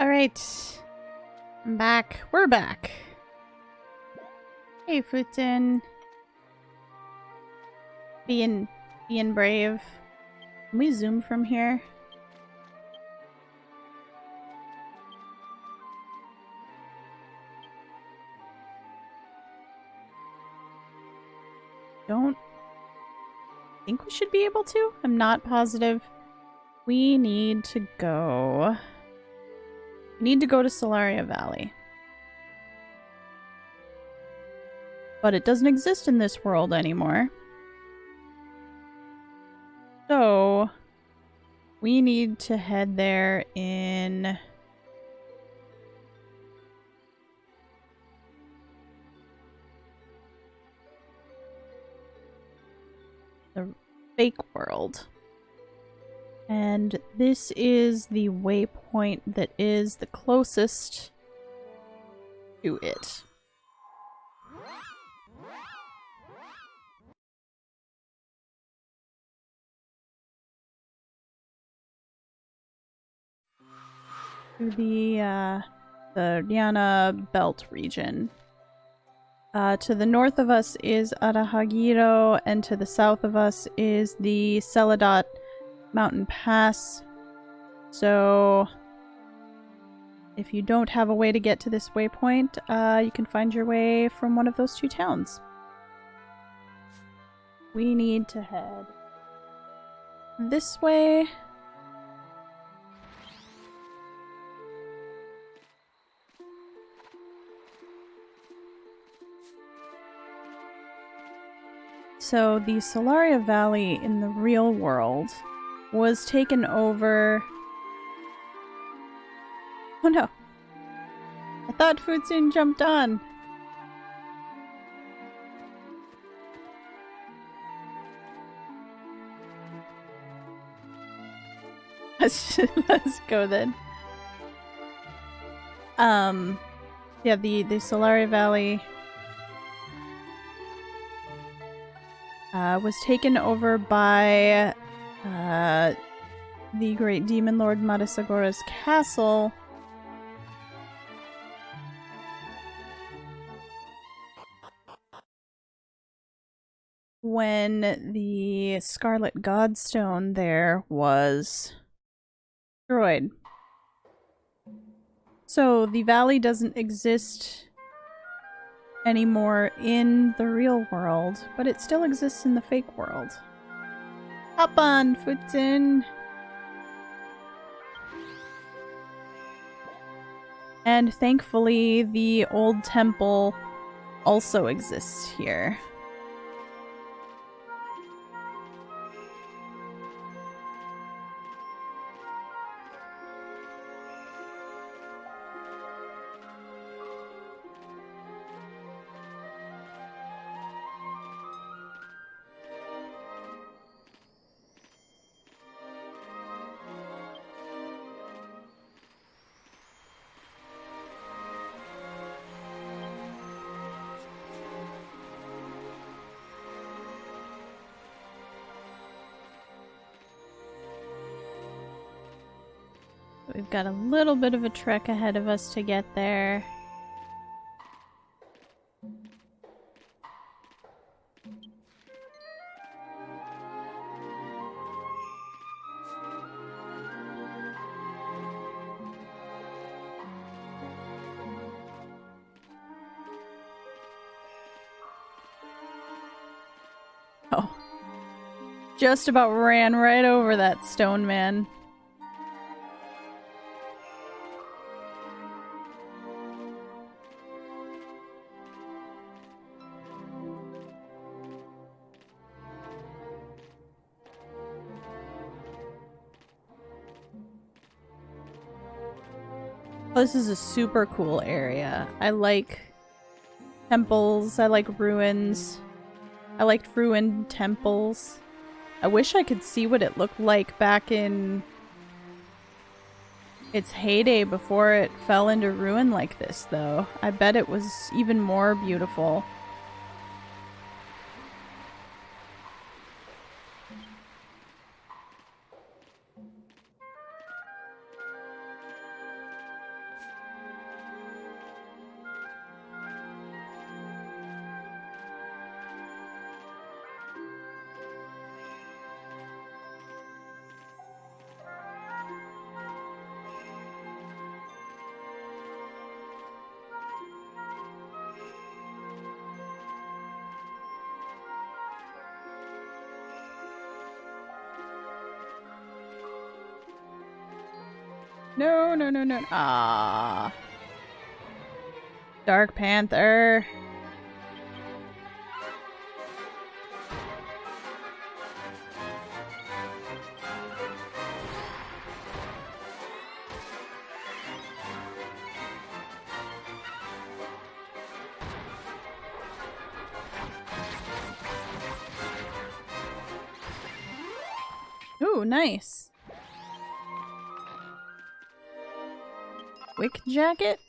Alright. I'm back. We're back. Hey, Futin. Being brave. Can we zoom from here? Don't think we should be able to. I'm not positive. We need to go. We need to go to Solaria Valley. But it doesn't exist in this world anymore. So, we need to head there in... the fake world. And this is the waypoint that is the closest to it. To the Rihanna Belt region. To the north of us is Arahagiro, and to the south of us is the Celadot Mountain Pass. So, if you don't have a way to get to this waypoint, you can find your way from one of those two towns. We need to head this way. So the Solaria Valley in the real world was taken over... Oh no! I thought Futsun jumped on! Let's go then. Yeah, the Solaria Valley was taken over by the great demon lord Matasagora's castle when the Scarlet Godstone there was destroyed. So the valley doesn't exist anymore in the real world, but it still exists in the fake world. Hop on, Futsun! And thankfully, the old temple also exists here. We've got a little bit of a trek ahead of us to get there. Oh. Just about ran right over that stone man. This is a super cool area. I like temples, I like ruins. I liked ruined temples. I wish I could see what it looked like back in its heyday before it fell into ruin like this, though. I bet it was even more beautiful. No, no, no, no. Ah. Dark Panther. Ooh, nice. Wick jacket?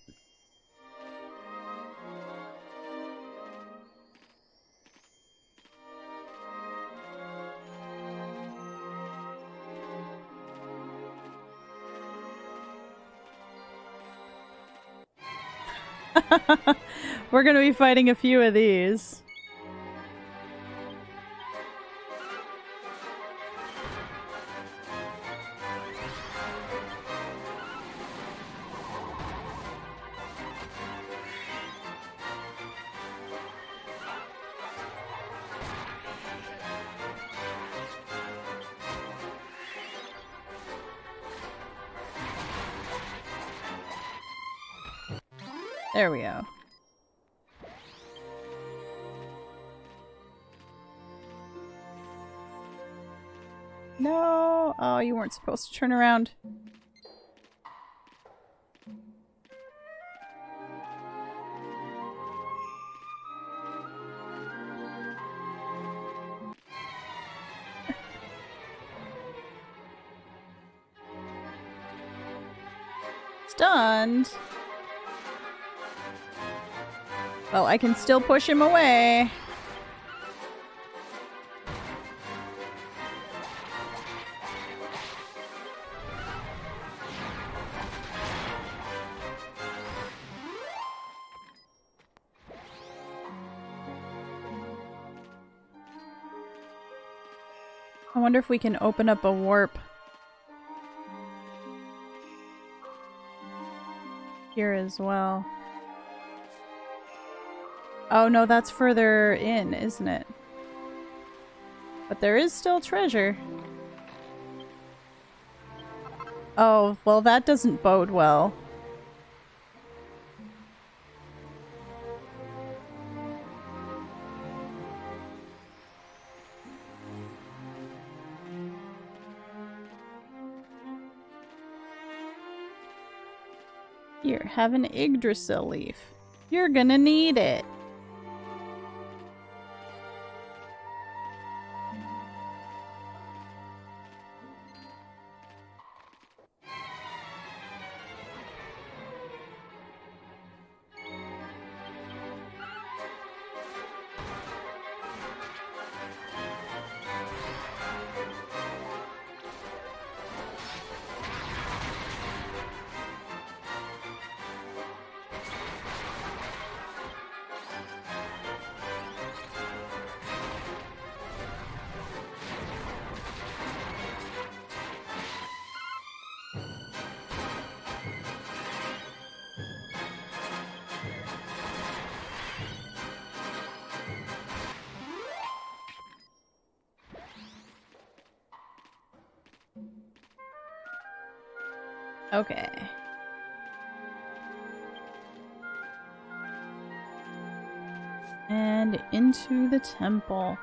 We're gonna be fighting a few of these. There we go. No! Oh, you weren't supposed to turn around. Stunned. Well, I can still push him away. I wonder if we can open up a warp here as well. Oh no, that's further in, isn't it? But there is still treasure. Oh, well that doesn't bode well. Here, have an Yggdrasil leaf. You're gonna need it. Okay. And into the temple.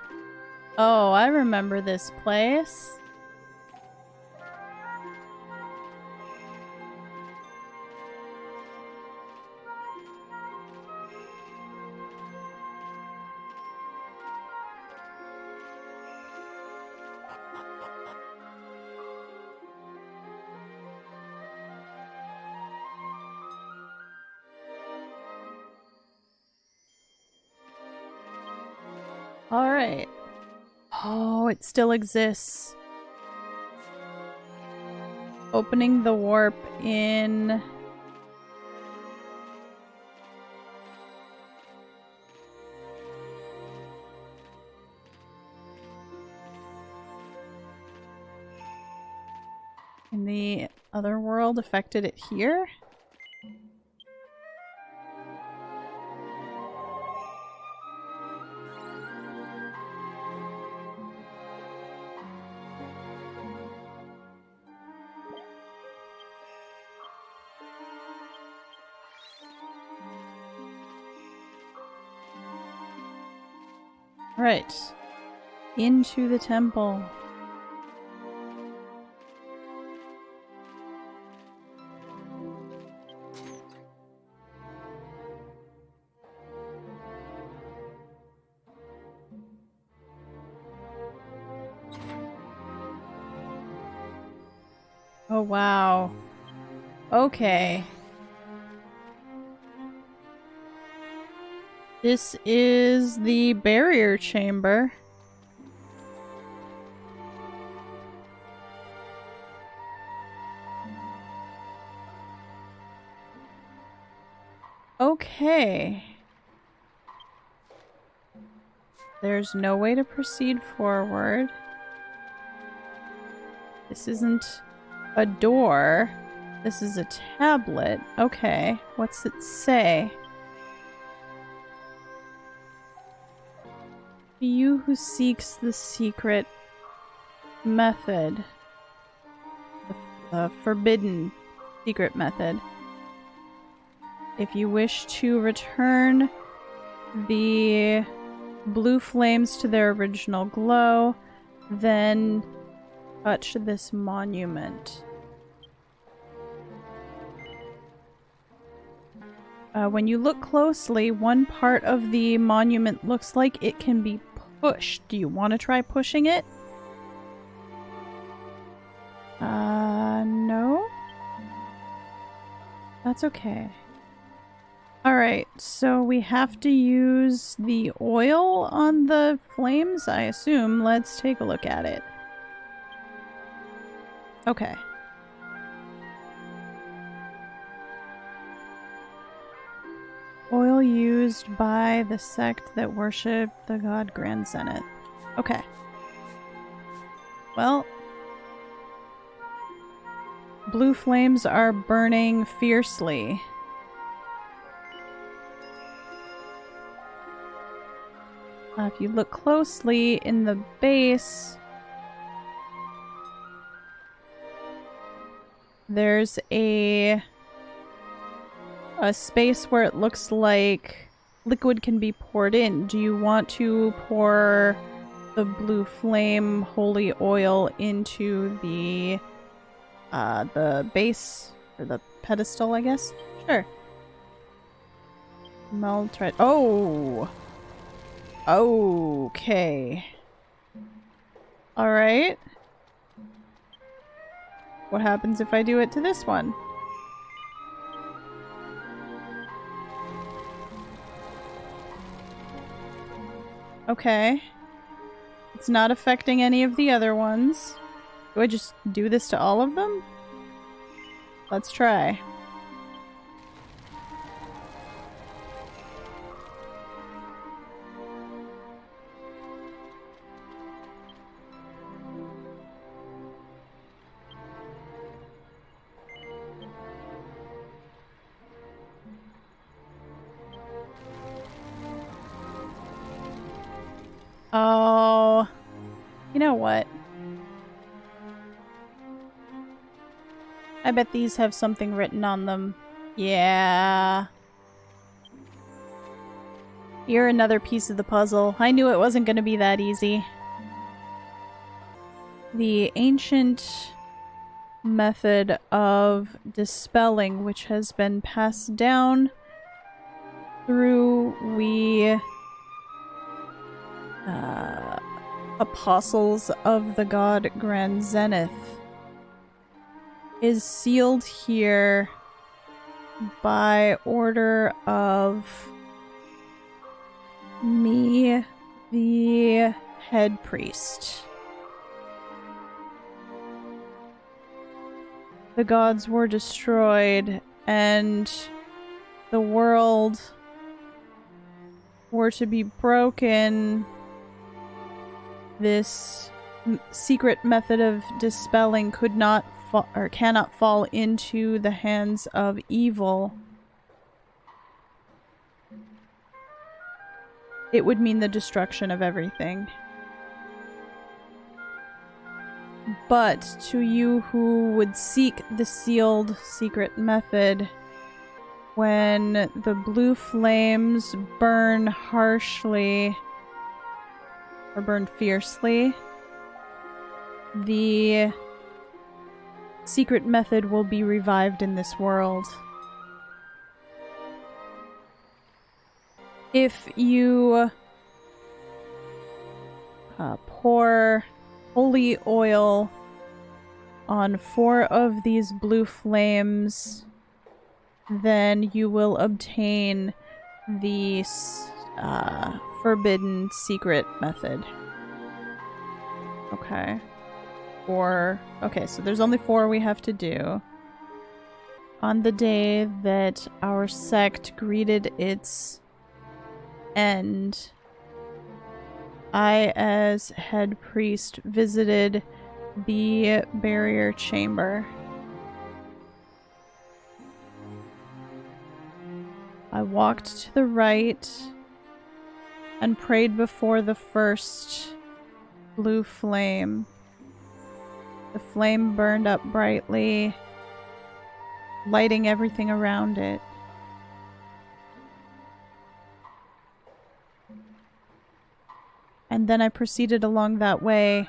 Oh, I remember this place. Alright. Oh, it still exists. Opening the warp in... in the other world affected it here? Right. Into the temple. Oh, wow. Okay. This is the barrier chamber. Okay. There's no way to proceed forward. This isn't a door. This is a tablet. Okay. What's it say? To you who seeks the secret method. The forbidden secret method. If you wish to return the blue flames to their original glow, then touch this monument. When you look closely, one part of the monument looks like it can be pushed. Do you want to try pushing it? No? That's okay. Alright, so we have to use the oil on the flames, I assume. Let's take a look at it. Okay. Oil used by the sect that worship the god Grand Zenith. Okay. Well, blue flames are burning fiercely. If you look closely in the base, there's a space where it looks like liquid can be poured in. Do you want to pour the blue flame holy oil into the base, or the pedestal, I guess? Sure. Melt right. Oh! Okay. Alright. What happens if I do it to this one? Okay. It's not affecting any of the other ones. Do I just do this to all of them? Let's try. Oh, you know what? I bet these have something written on them. Yeah. You're another piece of the puzzle. I knew it wasn't going to be that easy. The ancient method of dispelling, which has been passed down through apostles of the god Grand Zenith, is sealed here by order of me, the head priest. The gods were destroyed and the world were to be broken. This secret method of dispelling could not or cannot fall into the hands of evil. It would mean the destruction of everything. But to you who would seek the sealed secret method, when the blue flames burn harshly or burned fiercely, the secret method will be revived in this world. If you pour holy oil on 4 of these blue flames, then you will obtain the forbidden secret method. Okay. Okay, so there's only 4 we have to do. On the day that our sect greeted its end, I, as head priest, visited the barrier chamber. I walked to the right and prayed before the first blue flame. The flame burned up brightly, lighting everything around it. And then I proceeded along that way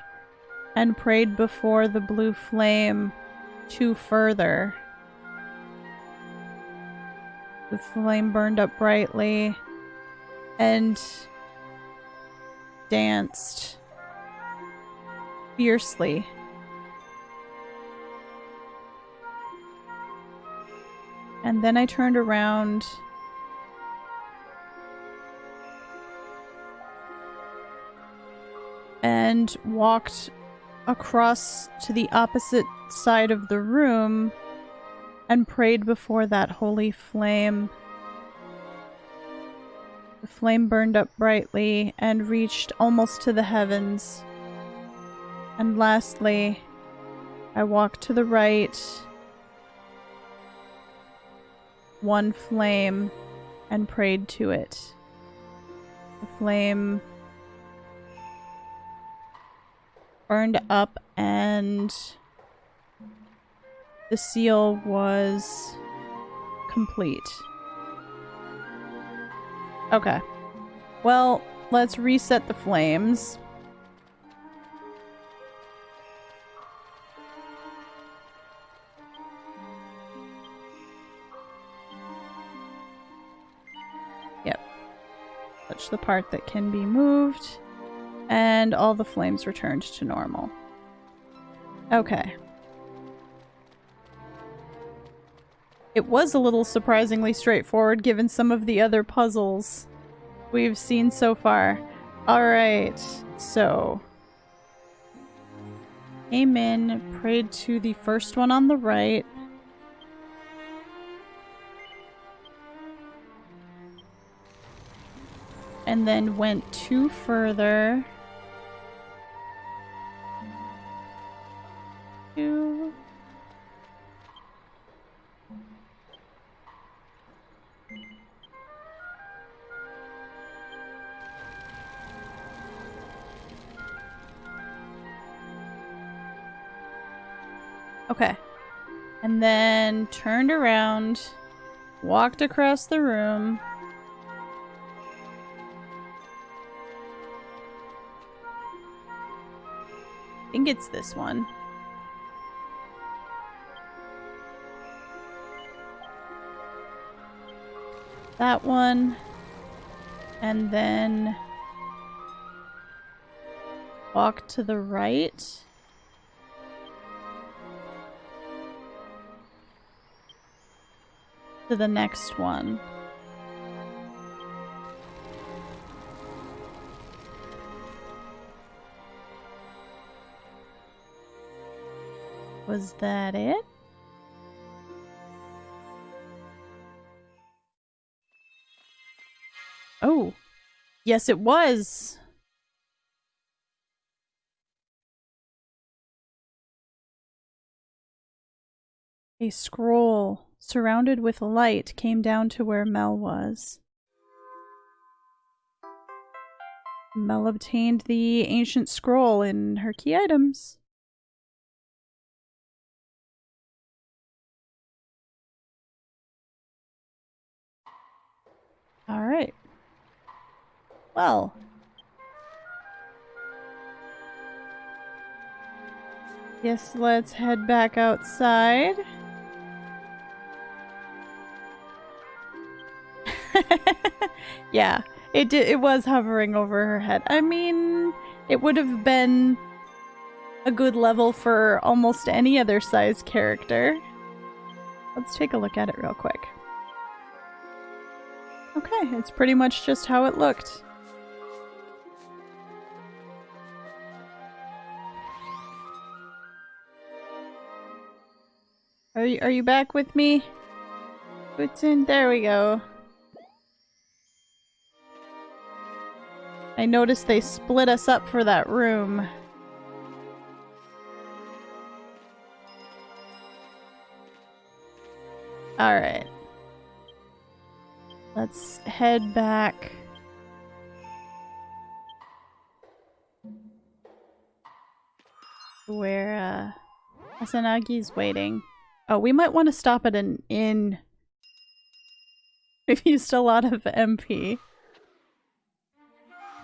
and prayed before the blue flame 2 further. The flame burned up brightly and danced fiercely. And then I turned around and walked across to the opposite side of the room and prayed before that holy flame. The flame burned up brightly and reached almost to the heavens. And lastly, I walked to the right, 1 flame, and prayed to it. The flame burned up and the seal was complete. Okay. Well, let's reset the flames. Yep. Touch the part that can be moved. And all the flames returned to normal. Okay. It was a little surprisingly straightforward given some of the other puzzles we've seen so far. Alright, so came in, prayed to the first one on the right. And then went 2 further. 2. Okay. And then turned around, walked across the room. I think it's this one. That one. And then walk to the right. To the next one. Was that it? Oh, yes it was. A scroll surrounded with light came down to where Mel was. Mel obtained the ancient scroll in her key items. Alright. Well. Yes, let's head back outside. Yeah, it was hovering over her head. I mean, it would have been a good level for almost any other size character. Let's take a look at it real quick. Okay, it's pretty much just how it looked. Are you back with me? Boots in. There we go. I noticed they split us up for that room. Alright. Let's head back. Where, Asanagi's waiting. Oh, we might want to stop at an inn. We've used a lot of MP.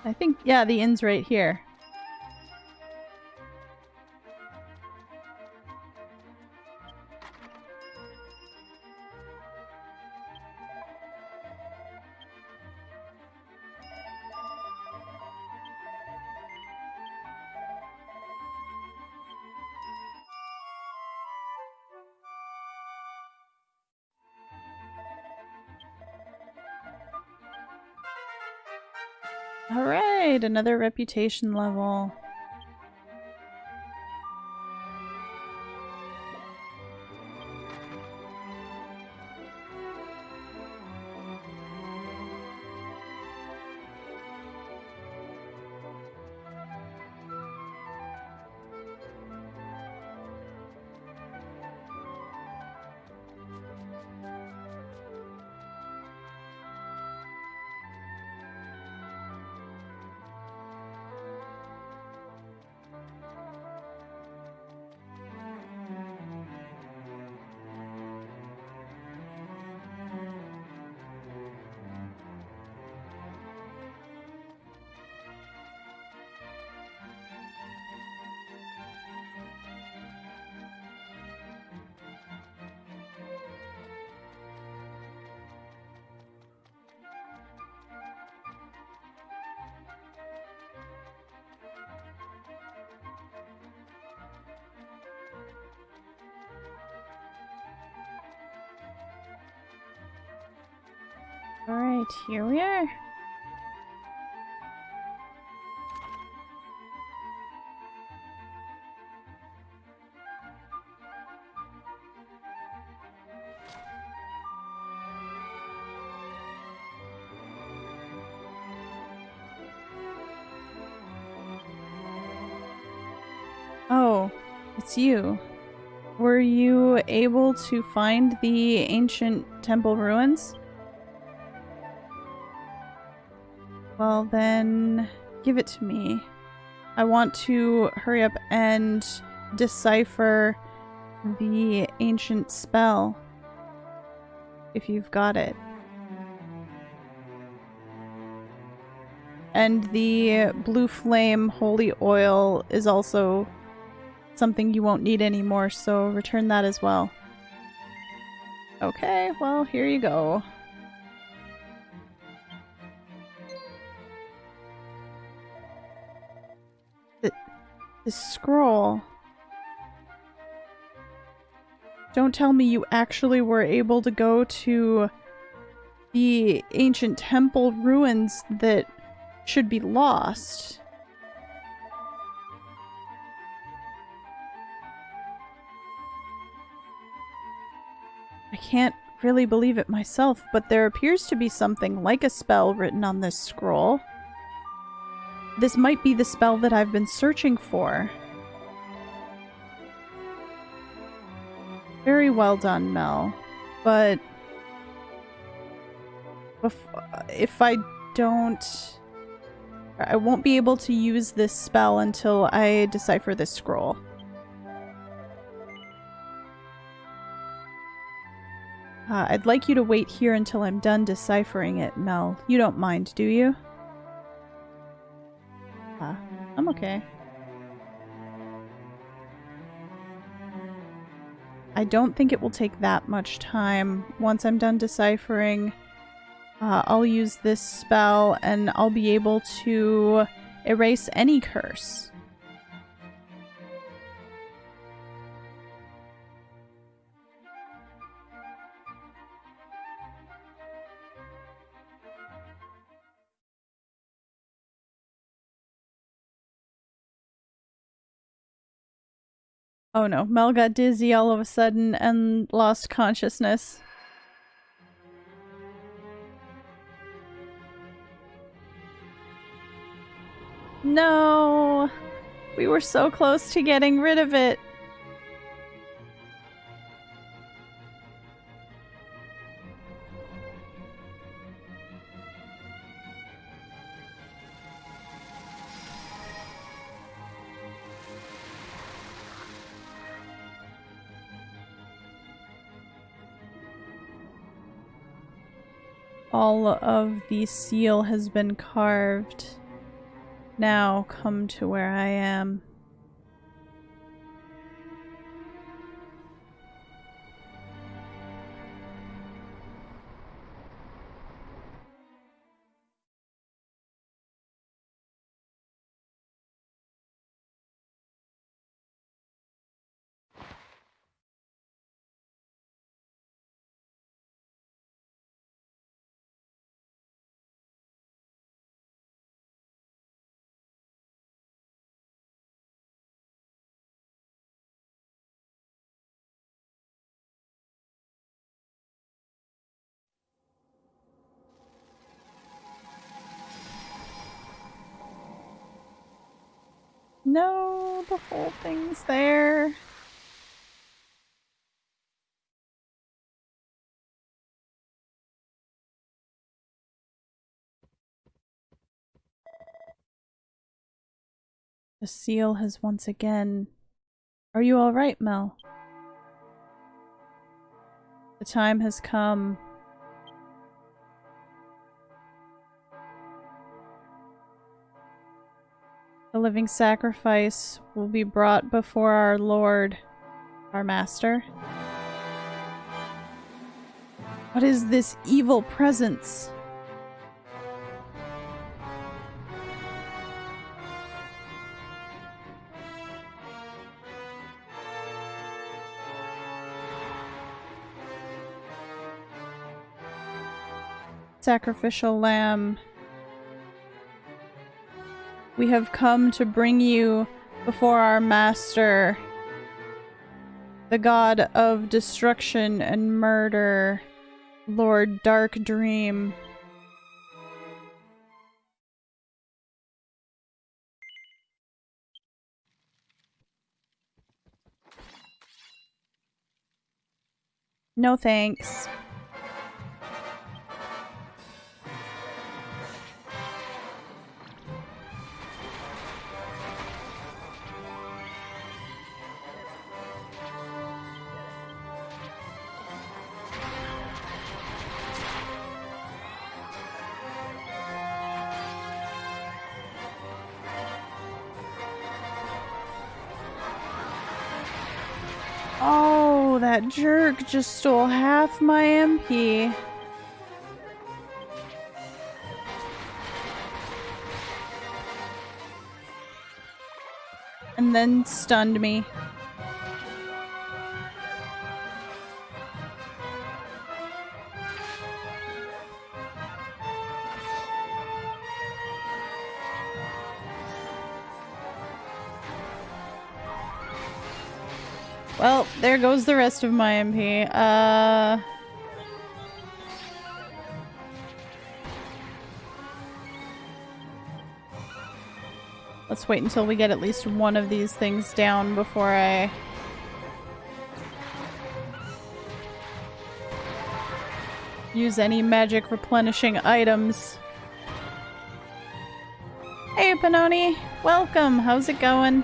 I think, yeah, the inn's right here. Alright, another reputation level. Alright, here we are. Oh, it's you. Were you able to find the ancient temple ruins? Well then, give it to me. I want to hurry up and decipher the ancient spell. If you've got it. And the blue flame holy oil is also something you won't need anymore, so return that as well. Okay, well, here you go. This scroll. Don't tell me you actually were able to go to the ancient temple ruins that should be lost. I can't really believe it myself, but there appears to be something like a spell written on this scroll. This might be the spell that I've been searching for. Very well done, Mel. But if I don't... I won't be able to use this spell until I decipher this scroll. I'd like you to wait here until I'm done deciphering it, Mel. You don't mind, do you? I'm okay. I don't think it will take that much time. Once I'm done deciphering, I'll use this spell and I'll be able to erase any curse. Oh no, Mel got dizzy all of a sudden and lost consciousness. No! We were so close to getting rid of it. All of the seal has been carved. Now come to where I am. No, the whole thing's there. The seal has once again... Are you alright, Mel? The time has come. The living sacrifice will be brought before our Lord, our Master. What is this evil presence? Sacrificial lamb, we have come to bring you before our master, the god of destruction and murder, Lord Dark Dream. No thanks. Oh, that jerk just stole half my MP. And then stunned me. Well, there goes the rest of my MP. Let's wait until we get at least one of these things down before I... use any magic replenishing items. Hey, Panoni! Welcome! How's it going?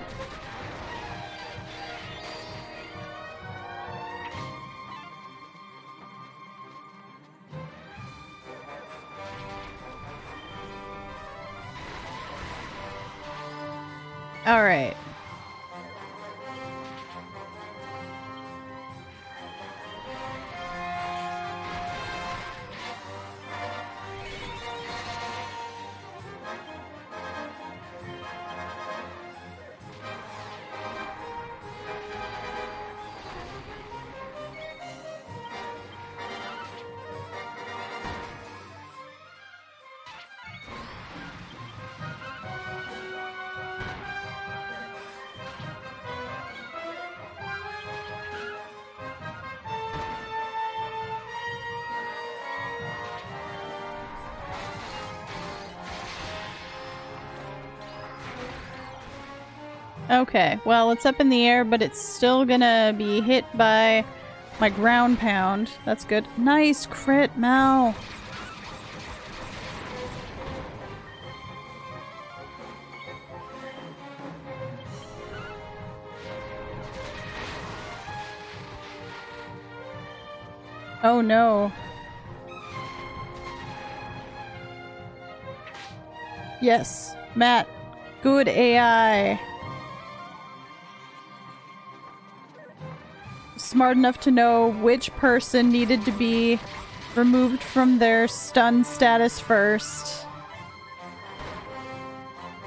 Alright. Okay, well, it's up in the air, but it's still gonna be hit by my ground pound. That's good. Nice crit, Mal. Oh no. Yes, Matt. Good AI. Smart enough to know which person needed to be removed from their stun status first.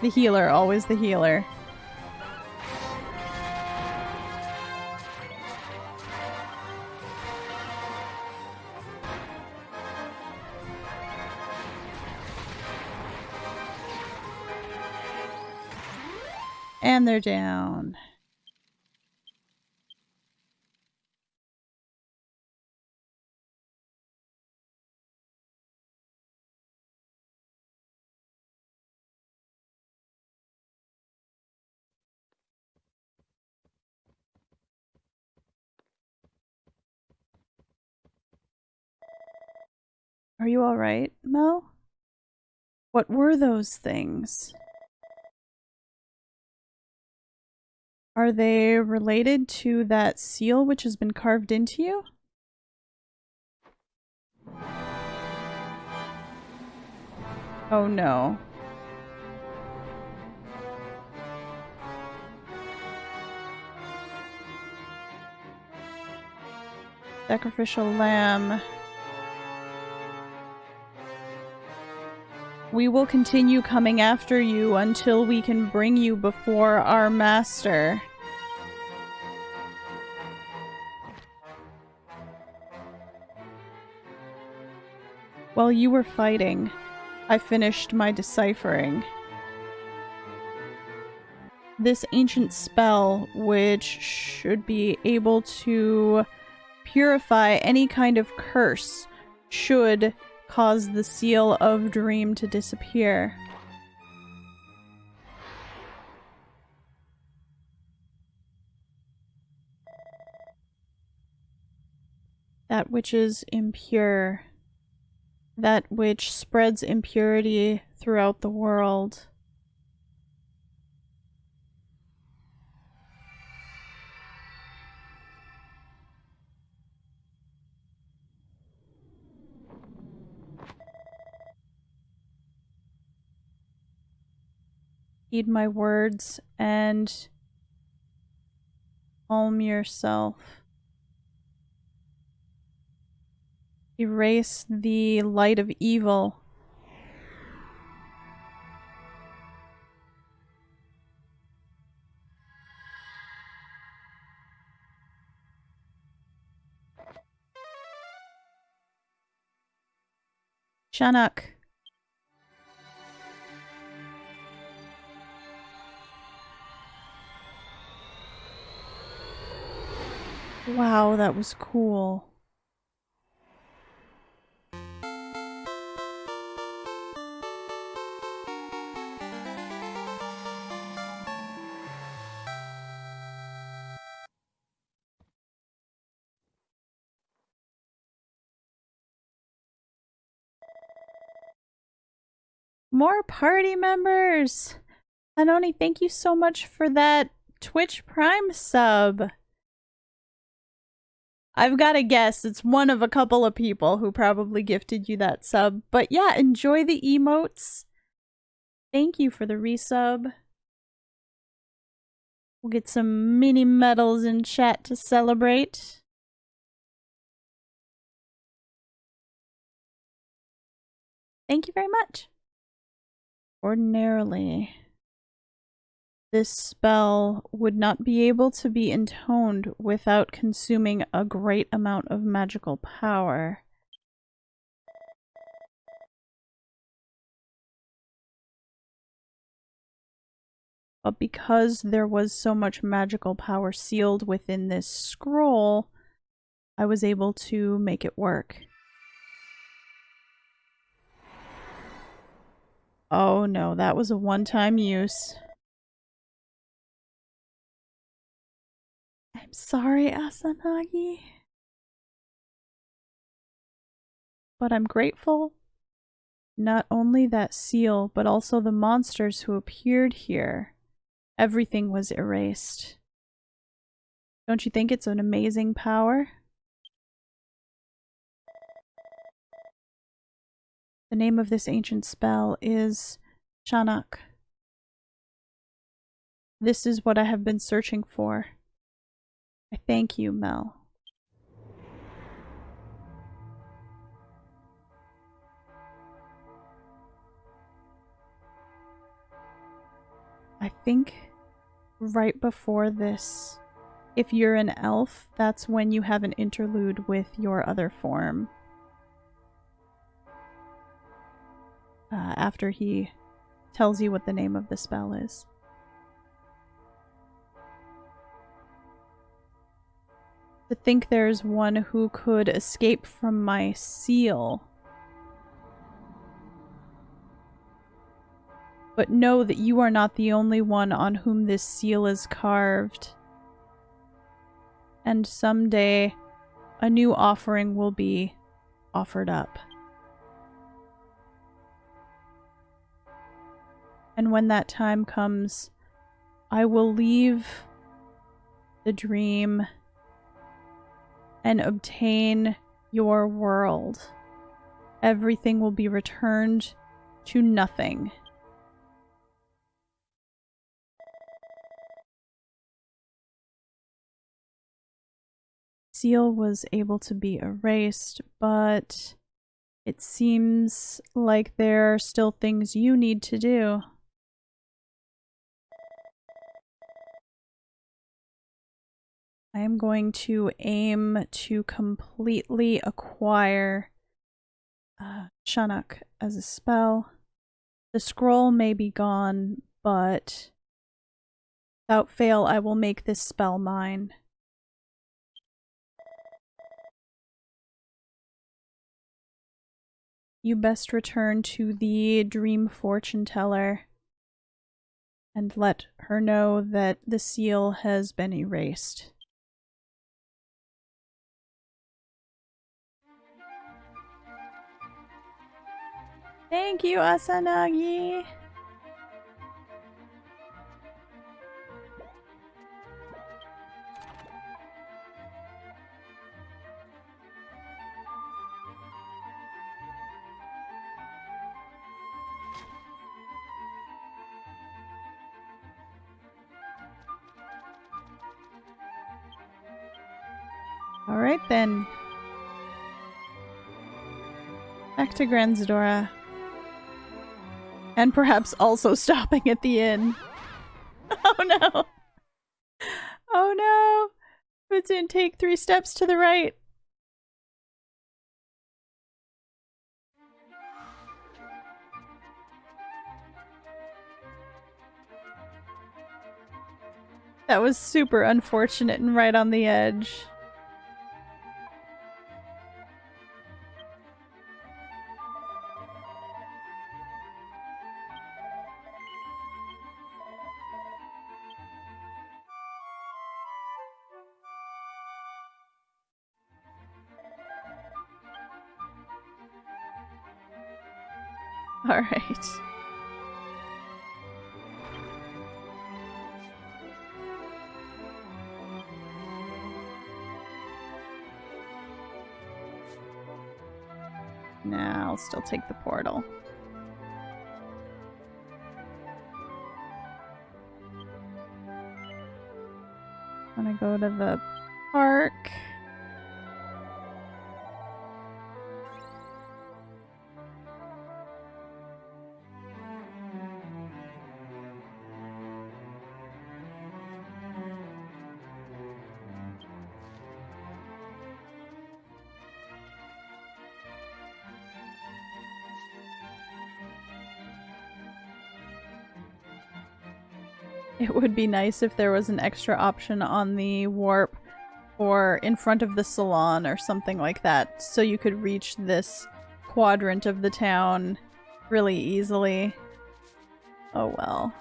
The healer, always the healer. And they're down. Are you alright, Mel? What were those things? Are they related to that seal which has been carved into you? Oh no. Sacrificial lamb. We will continue coming after you until we can bring you before our master. While you were fighting, I finished my deciphering. This ancient spell, which should be able to purify any kind of curse, should cause the seal of dream to disappear. That which is impure. That which spreads impurity throughout the world. Heed my words and calm yourself. Erase the light of evil. Shanuk. Wow, that was cool. More party members! Hanoni, thank you so much for that Twitch Prime sub. I've got to guess it's one of a couple of people who probably gifted you that sub. But yeah, enjoy the emotes. Thank you for the resub. We'll get some mini medals in chat to celebrate. Thank you very much. Ordinarily, this spell would not be able to be intoned without consuming a great amount of magical power. But because there was so much magical power sealed within this scroll, I was able to make it work. Oh no, that was a one-time use. I'm sorry, Asanagi. But I'm grateful. Not only that seal, but also the monsters who appeared here. Everything was erased. Don't you think it's an amazing power? The name of this ancient spell is Shanak. This is what I have been searching for. I thank you, Mel. I think right before this, if you're an elf, that's when you have an interlude with your other form. After he tells you what the name of the spell is. To think there's one who could escape from my seal. But know that you are not the only one on whom this seal is carved. And someday, a new offering will be offered up. And when that time comes, I will leave the dream and obtain your world. Everything will be returned to nothing. Seal was able to be erased, but it seems like there are still things you need to do. I am going to aim to completely acquire Shanak as a spell. The scroll may be gone, but without fail I will make this spell mine. You best return to the dream fortune teller and let her know that the seal has been erased. Thank you, Asanagi! Alright then. Back to Granzdora. And perhaps also stopping at the inn. Oh no! Oh no! Futsun, take 3 steps to the right. That was super unfortunate and right on the edge. Alright. Nah, I'll still take the portal. I'm gonna go to the park. It would be nice if there was an extra option on the warp or in front of the salon or something like that, so you could reach this quadrant of the town really easily. Oh well.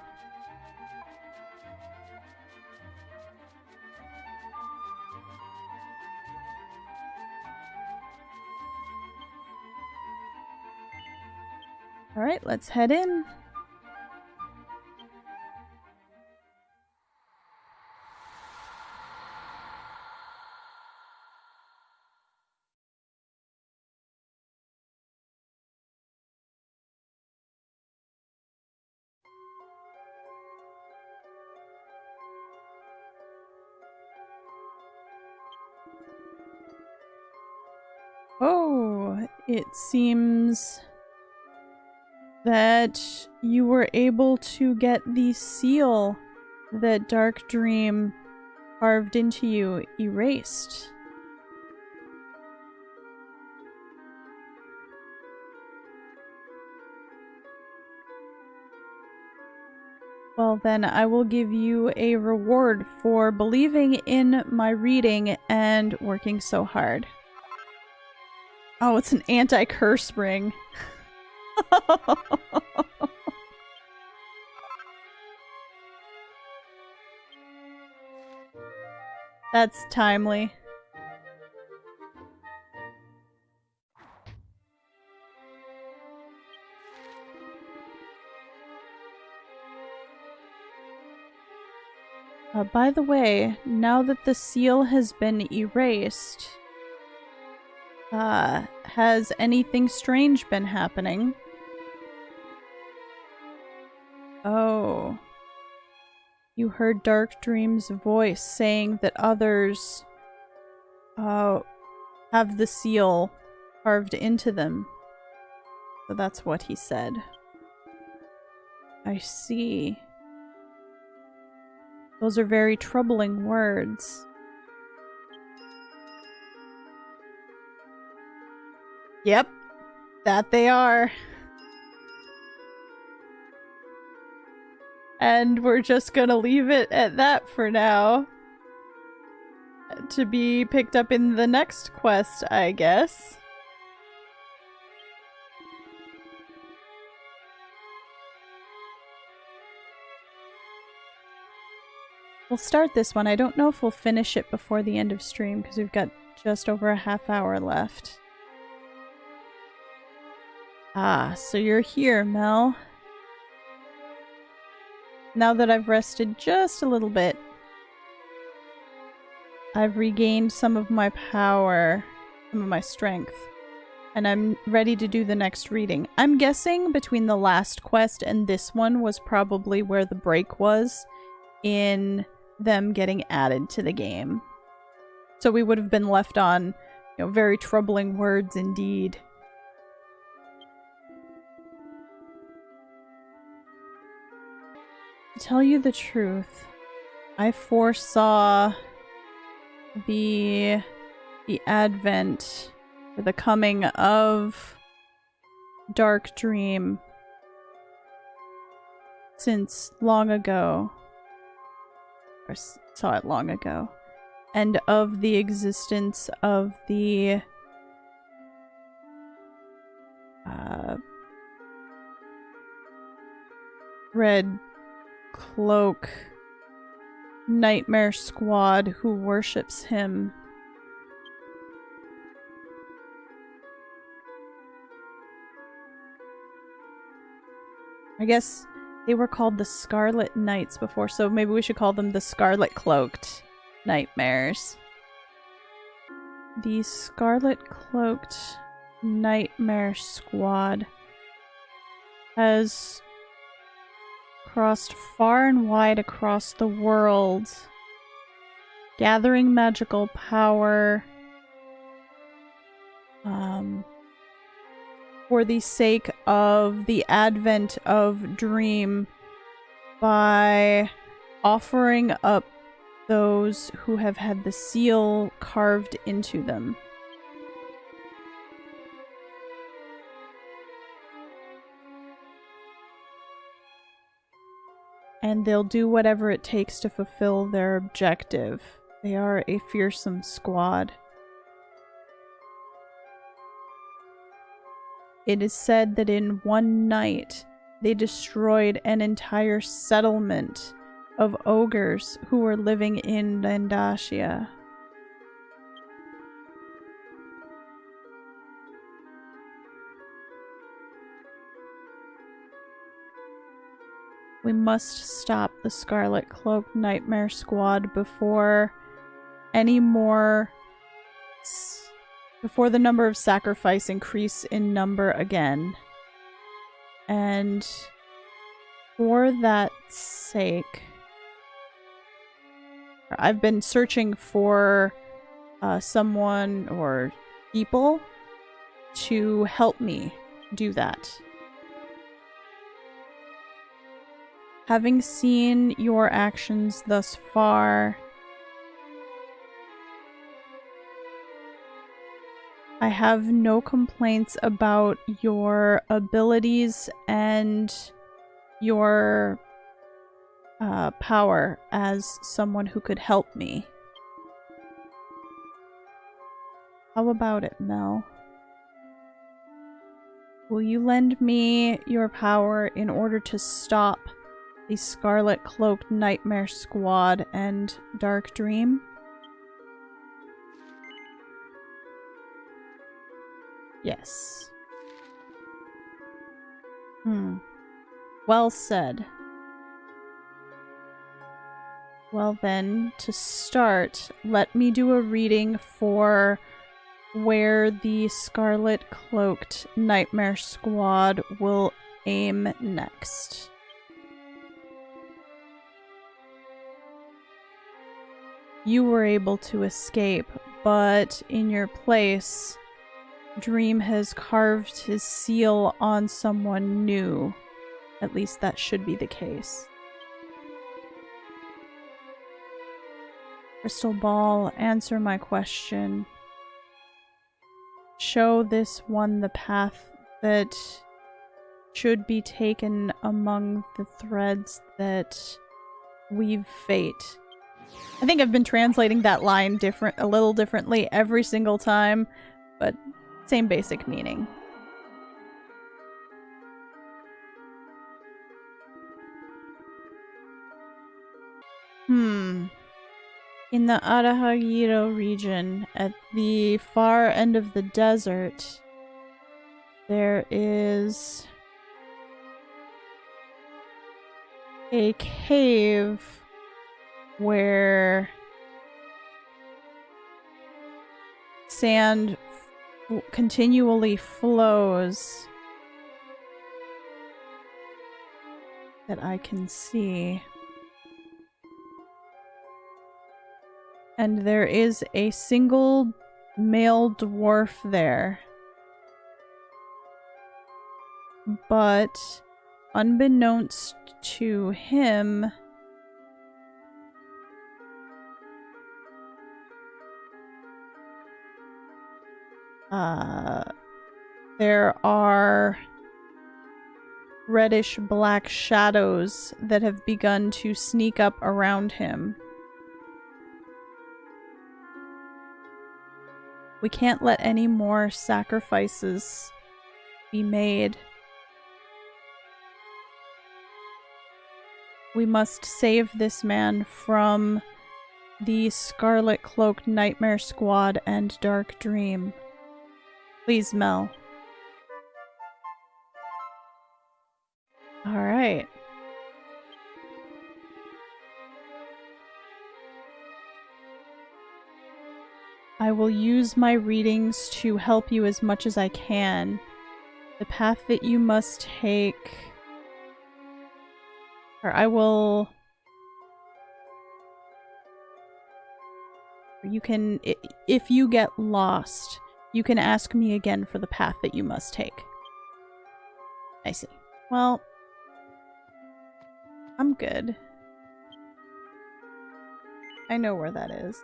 Alright, let's head in. Oh, it seems that you were able to get the seal that Dark Dream carved into you erased. Well then, I will give you a reward for believing in my reading and working so hard. Oh, it's an anti-curse ring. That's timely. By the way, now that the seal has been erased, has anything strange been happening? Oh. You heard Dark Dream's voice saying that others, have the seal carved into them. So that's what he said. I see. Those are very troubling words. Yep, that they are. And we're just gonna leave it at that for now. To be picked up in the next quest, I guess. We'll start this one. I don't know if we'll finish it before the end of stream, because we've got just over a half hour left. Ah, so you're here, Mel. Now that I've rested just a little bit, I've regained some of my power, some of my strength, and I'm ready to do the next reading. I'm guessing between the last quest and this one was probably where the break was in them getting added to the game. So we would have been left on, very troubling words indeed. To tell you the truth, I foresaw the advent, or the coming of Dark Dream since long ago, or saw it long ago, and of the existence of the Red Cloak Nightmare Squad who worships him. I guess they were called the Scarlet Knights before, so maybe we should call them the Scarlet Cloaked Nightmares. The Scarlet Cloaked Nightmare Squad has crossed far and wide across the world, gathering magical power for the sake of the advent of Dream by offering up those who have had the seal carved into them. And they'll do whatever it takes to fulfill their objective. They are a fearsome squad. It is said that in one night, they destroyed an entire settlement of ogres who were living in Landashia. We must stop the Scarlet Cloak Nightmare Squad before any more... before the number of sacrifice increase in number again. And for that sake, I've been searching for someone or people to help me do that. Having seen your actions thus far, I have no complaints about your abilities and your power as someone who could help me. How about it, Mel? Will you lend me your power in order to stop the Scarlet Cloaked Nightmare Squad and Dark Dream? Yes. Well said. Well then, to start, let me do a reading for where the Scarlet Cloaked Nightmare Squad will aim next. You were able to escape, but in your place, Dream has carved his seal on someone new. At least that should be the case. Crystal Ball, answer my question. Show this one the path that should be taken among the threads that weave fate. I think I've been translating that line a little differently every single time, but same basic meaning. In the Arahagiro region, at the far end of the desert, there is a cave where sand continually flows that I can see. And there is a single male dwarf there. But unbeknownst to him, there are reddish-black shadows that have begun to sneak up around him. We can't let any more sacrifices be made. We must save this man from the Scarlet Cloaked Nightmare Squad and Dark Dream. Please, Mel. Alright. I will use my readings to help you as much as I can. The path that you must take... Or I will... You can... If you get lost, you can ask me again for the path that you must take. I see. Well... I'm good. I know where that is.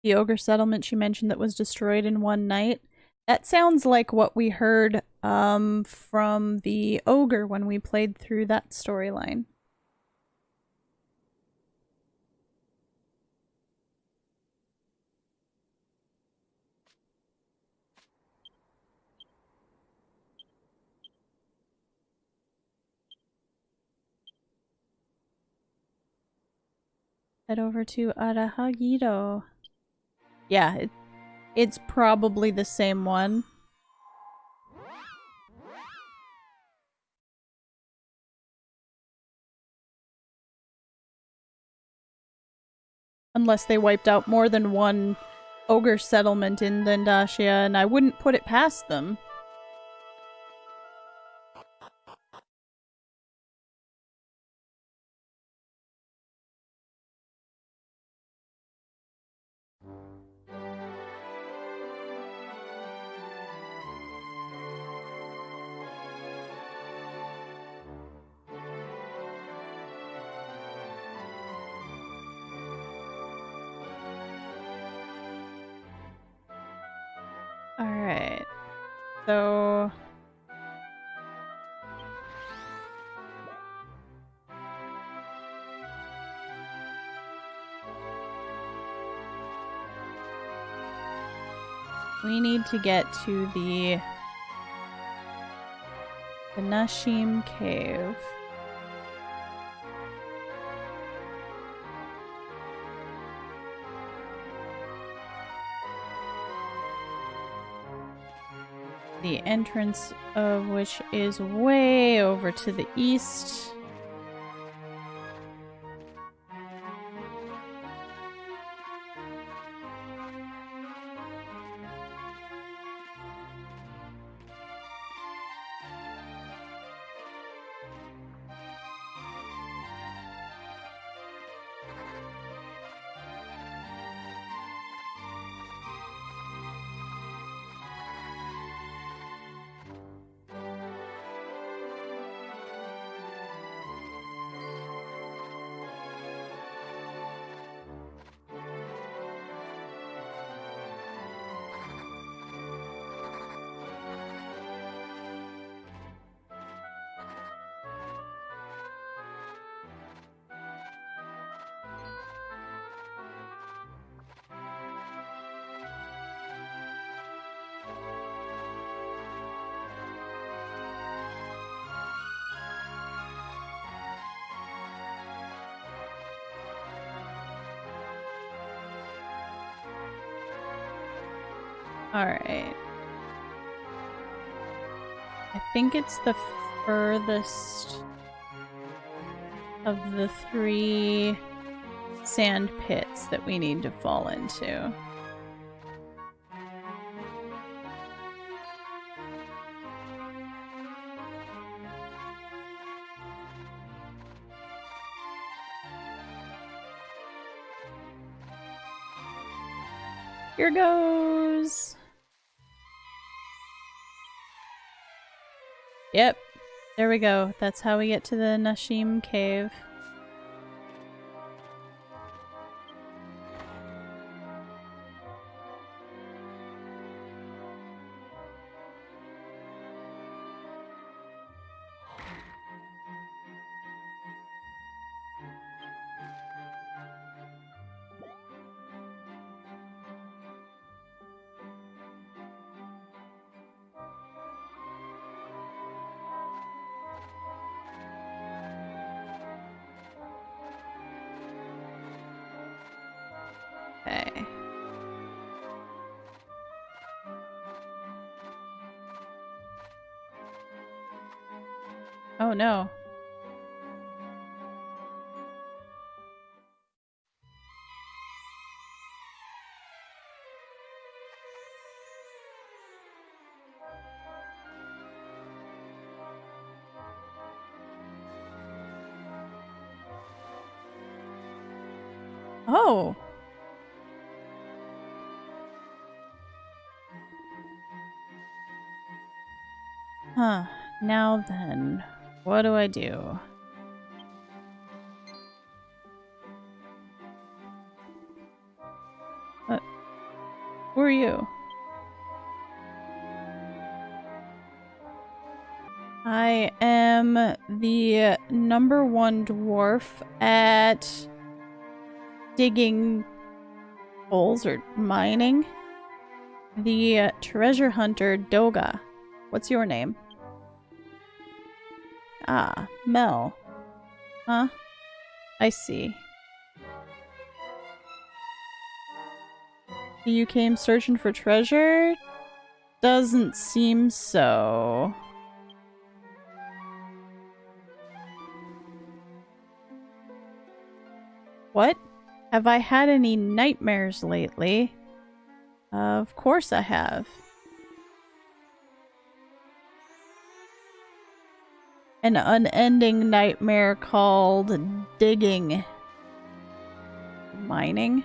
The ogre settlement she mentioned that was destroyed in one night. That sounds like what we heard from the ogre when we played through that storyline. Head over to Arahagiro. Yeah, it's probably the same one. Unless they wiped out more than one ogre settlement in Dendashia, and I wouldn't put it past them. Alright. So... we need to get to the Nashim Cave. The entrance of which is way over to the east. Alright. I think it's the furthest of the 3 sand pits that we need to fall into. Here goes! Yep. There we go. That's how we get to the Nashim Cave. Okay. Oh no. Oh! Huh. Now then, what do I do? Who are you? I am the #1 dwarf at digging holes or mining. The treasure hunter Doga. What's your name? Ah, Mel. Huh? I see. You came searching for treasure? Doesn't seem so. What? Have I had any nightmares lately? Of course I have. An unending nightmare called digging. Mining?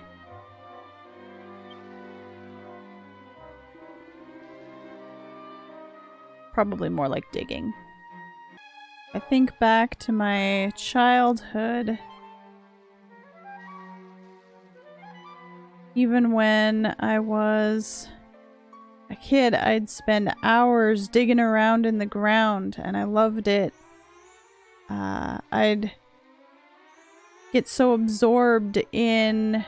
Probably more like digging. I think back to my childhood. Even when I was a kid, I'd spend hours digging around in the ground, and I loved it. I'd get so absorbed in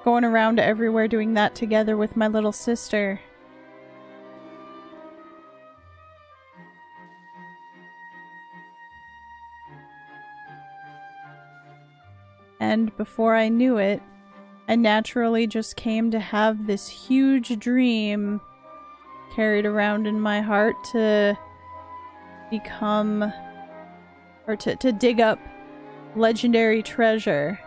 going around everywhere doing that together with my little sister. And before I knew it, I naturally just came to have this huge dream carried around in my heart to become, or to dig up legendary treasure.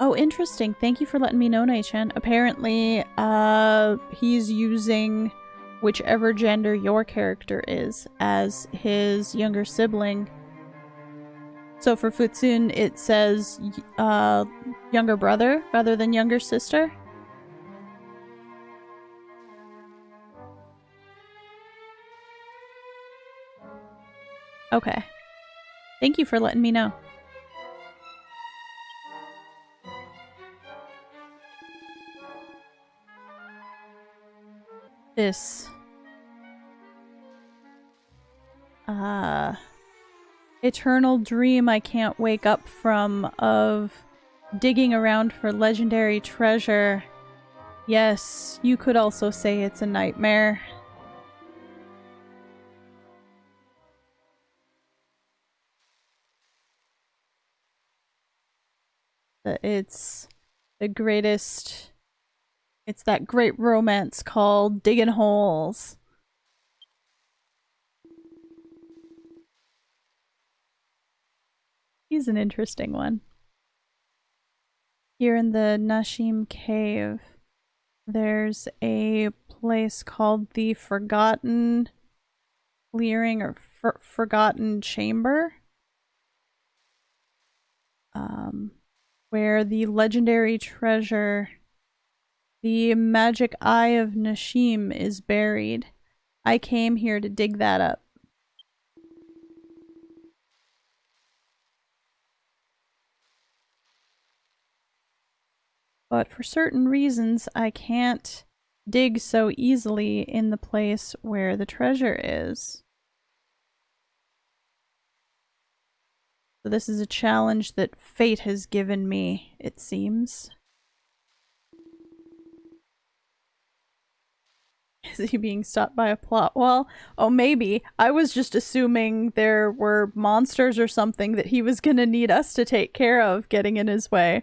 Oh, interesting. Thank you for letting me know, Nai-chan. Apparently, he's using whichever gender your character is as his younger sibling. So for Futsun, it says younger brother rather than younger sister. Okay. Thank you for letting me know. This eternal dream I can't wake up from of digging around for legendary treasure. Yes, you could also say it's a nightmare. It's the greatest... It's that great romance called Digging Holes. He's an interesting one. Here in the Nashim Cave, there's a place called the Forgotten Clearing or Forgotten Chamber, where the legendary treasure, the magic eye of Nashim, is buried. I came here to dig that up. But for certain reasons, I can't dig so easily in the place where the treasure is. So this is a challenge that fate has given me, it seems. Is he being stopped by a plot? Well, oh maybe. I was just assuming there were monsters or something that he was gonna need us to take care of getting in his way.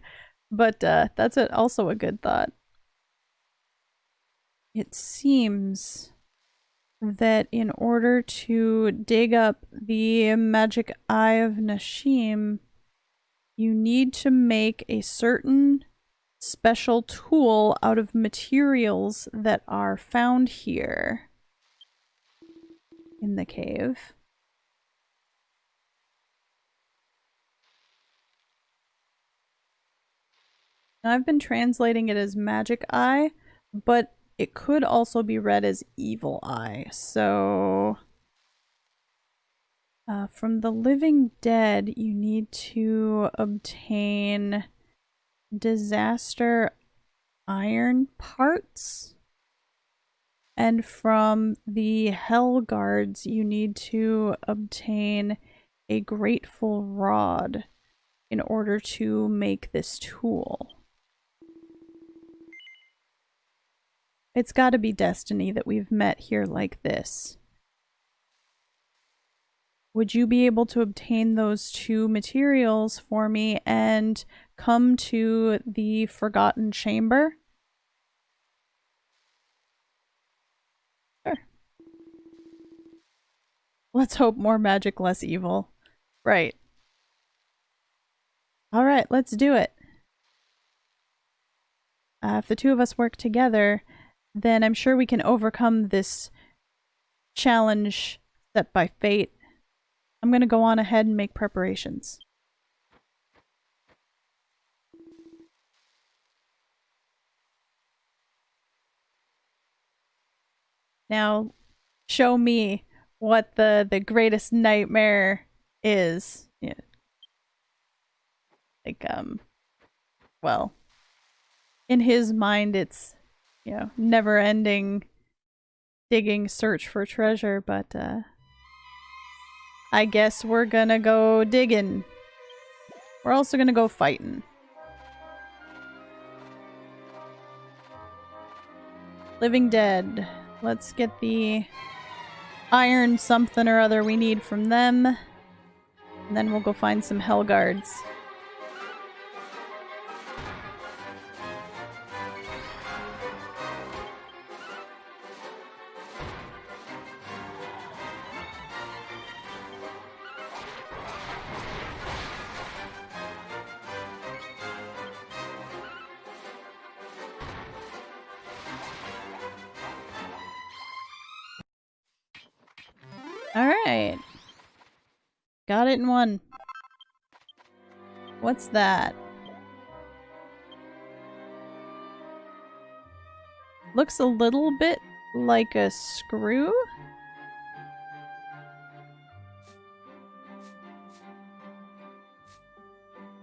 But that's also a good thought. It seems that in order to dig up the magic eye of Nashim, you need to make a certain special tool out of materials that are found here in the cave. Now, I've been translating it as magic eye, but it could also be read as evil eye. So from the living dead, you need to obtain disaster iron parts. And from the hell guards, you need to obtain a grateful rod in order to make this tool. It's gotta be destiny that we've met here like this. Would you be able to obtain those 2 materials for me and come to the Forgotten Chamber? Sure. Let's hope more magic, less evil. Right. Alright, let's do it. If the 2 of us work together, then I'm sure we can overcome this challenge set by fate. I'm gonna go on ahead and make preparations. Now, show me what the greatest nightmare is. Yeah. Like, well, in his mind it's, you know, never-ending digging search for treasure, but, I guess we're gonna go digging. We're also gonna go fighting. Living Dead. Let's get the iron something or other we need from them. And then we'll go find some Hellguards. Alright. Got it in one. What's that? Looks a little bit like a screw?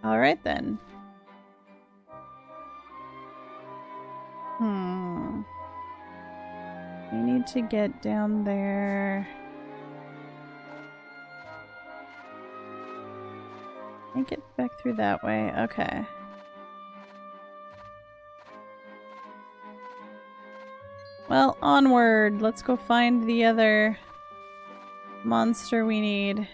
Alright then. We need to get down there. Can't get back through that way. Okay. Well, onward. Let's go find the other monster we need.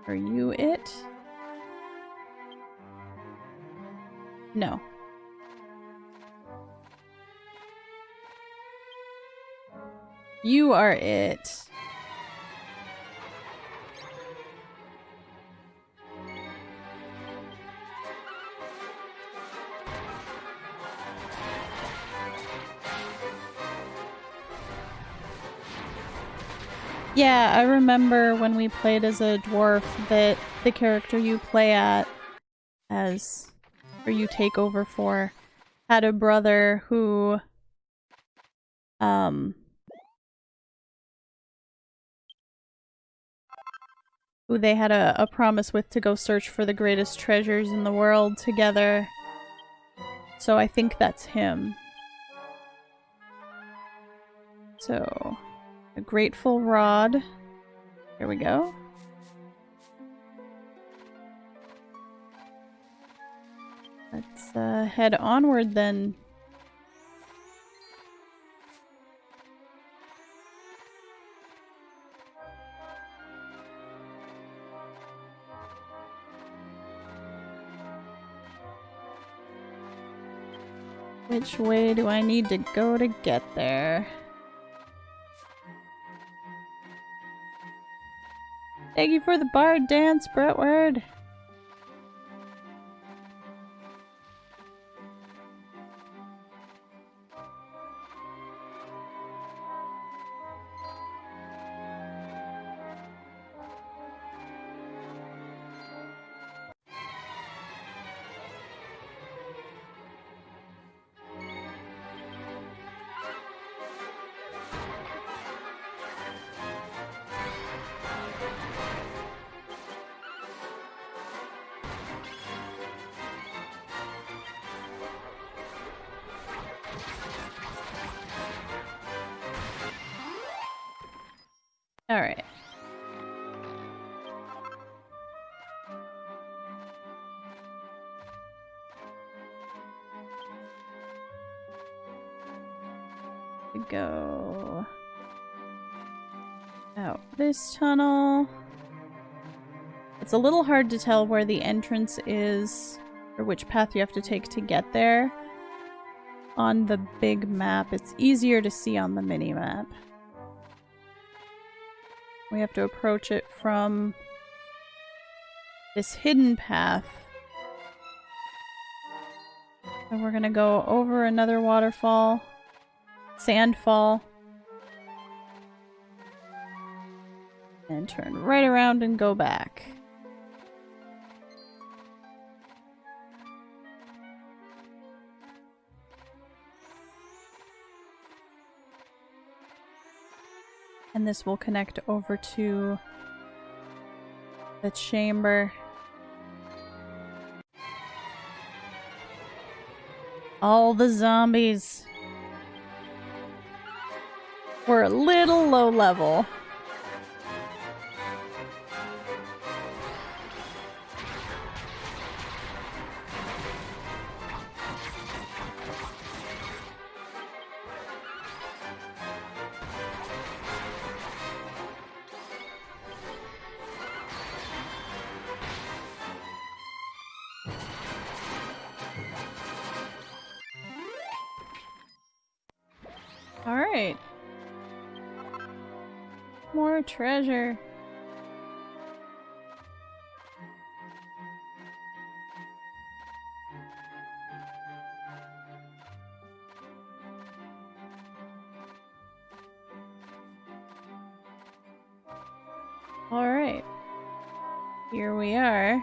Are you it? No. You are it. Yeah, I remember when we played as a dwarf that the character you play as, or you take over for, had a brother who, who they had a promise with to go search for the greatest treasures in the world together. So I think that's him. So, a grateful rod. Here we go. Let's head onward then. Which way do I need to go to get there? Thank you for the bard dance, Brentward. Alright. go out this tunnel. It's a little hard to tell where the entrance is or which path you have to take to get there. On the big map, it's easier to see on the mini map. We have to approach it from this hidden path. And we're gonna go over another waterfall, sandfall, and turn right around and go back. And this will connect over to the chamber. All the zombies were a little low level. Alright. More treasure. Alright. Here we are.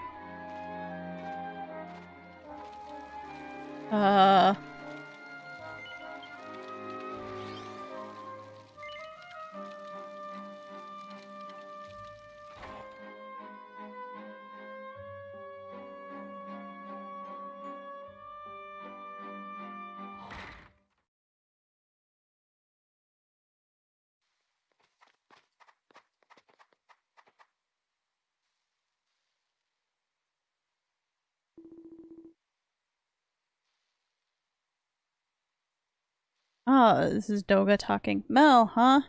Ah, this is Doga talking. Mel, huh?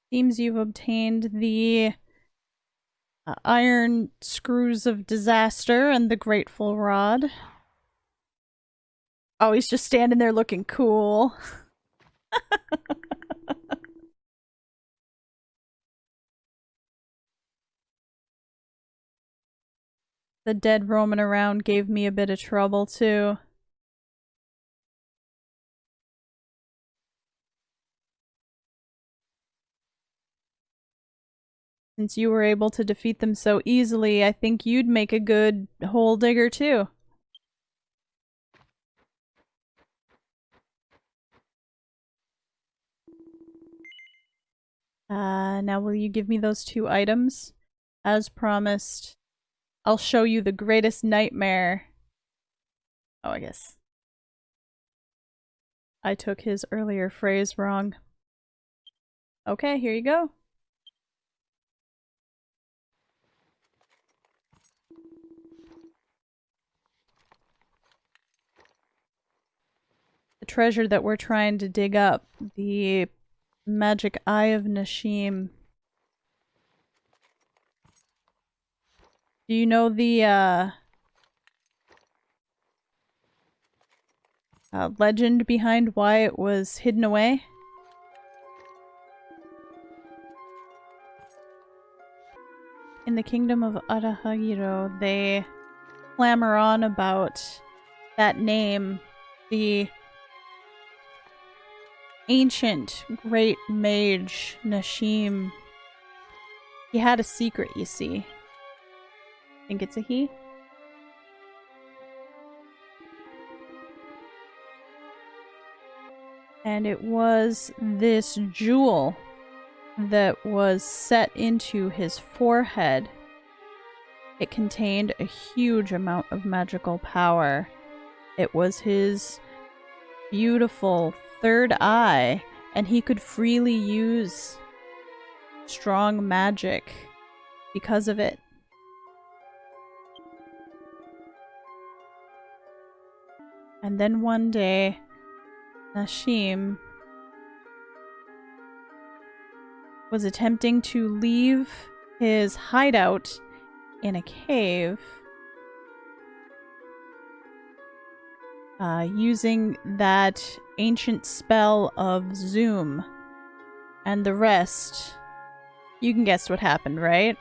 Seems you've obtained the iron screws of disaster and the grateful rod. Oh, he's just standing there looking cool. The dead roaming around gave me a bit of trouble, too. Since you were able to defeat them so easily, I think you'd make a good hole digger, too. Now will you give me those 2 items? As promised, I'll show you the greatest nightmare. Oh, I guess I took his earlier phrase wrong. Okay, here you go. The treasure that we're trying to dig up, the magic eye of Nashim. Do you know the legend behind why it was hidden away? In the kingdom of Arahagiro, they clamor on about that name, the ancient great mage Nashim. He had a secret, you see. Think it's a he? And it was this jewel that was set into his forehead. It contained a huge amount of magical power. It was his beautiful third eye, and he could freely use strong magic because of it. And then one day, Nashim was attempting to leave his hideout in a cave, using that ancient spell of Zoom. And the rest, you can guess what happened, right?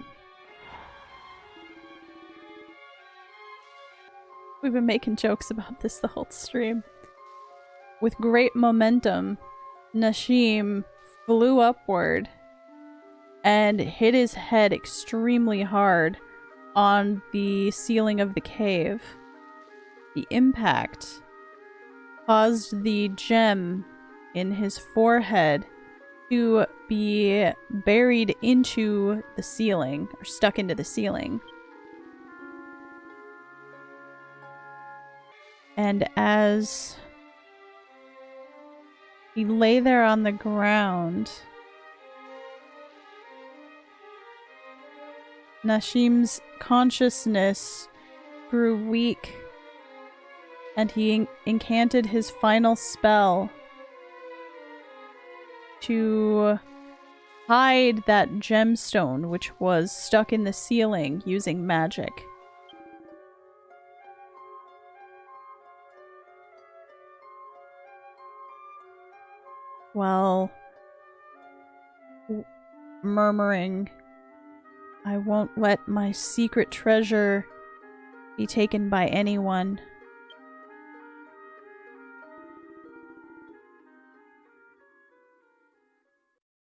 We've been making jokes about this the whole stream. With great momentum, Nashim flew upward and hit his head extremely hard on the ceiling of the cave. The impact caused the gem in his forehead to be buried into the ceiling, or stuck into the ceiling. And as he lay there on the ground, Nashim's consciousness grew weak, and he incanted his final spell to hide that gemstone which was stuck in the ceiling using magic. While murmuring, "I won't let my secret treasure be taken by anyone."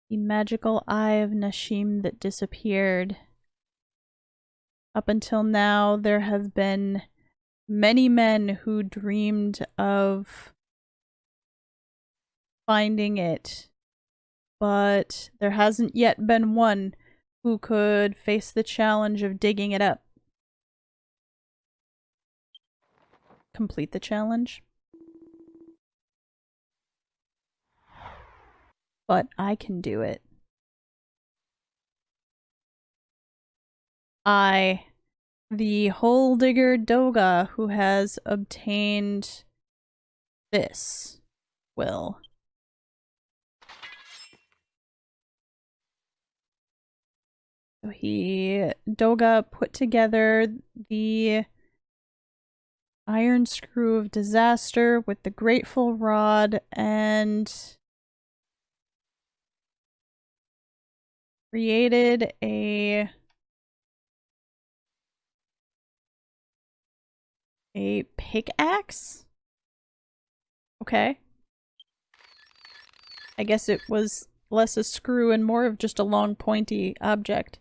The magical eye of Nashim that disappeared. Up until now, there have been many men who dreamed of finding it, but there hasn't yet been one who could face the challenge of digging it up. Complete the challenge. But I can do it. I, the hole digger Doga, who has obtained this, will. So Doga put together the iron screw of disaster with the grateful rod and created a pickaxe? Okay. I guess it was less a screw and more of just a long pointy object.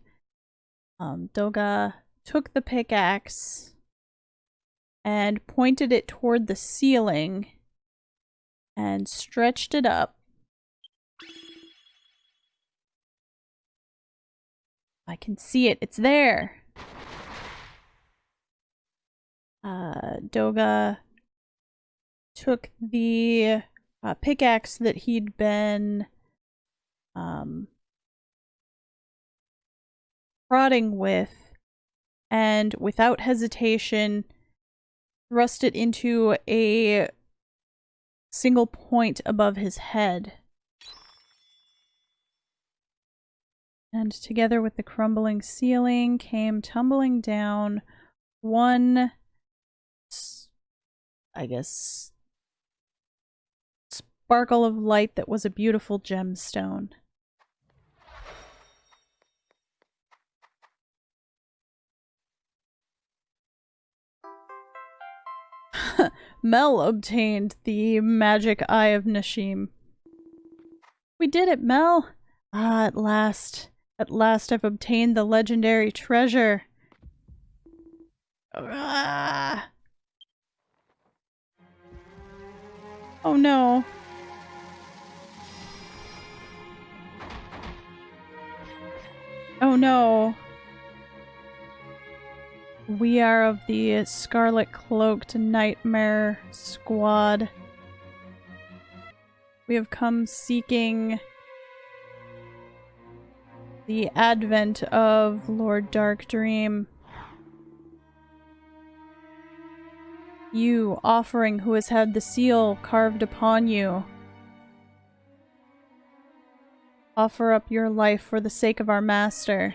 Doga took the pickaxe and pointed it toward the ceiling and stretched it up. I can see it. It's there. Doga took the pickaxe that he'd been prodding with, and without hesitation thrust it into a single point above his head. And together with the crumbling ceiling came tumbling down one, I guess, sparkle of light that was a beautiful gemstone. Mel obtained the magic eye of Nashim. We did it, Mel! Ah, at last. At last I've obtained the legendary treasure. Ah. Oh no. Oh no. We are of the Scarlet Cloaked Nightmare Squad. We have come seeking the advent of Lord Darkdream. You, offering who has had the seal carved upon you. Offer up your life for the sake of our master.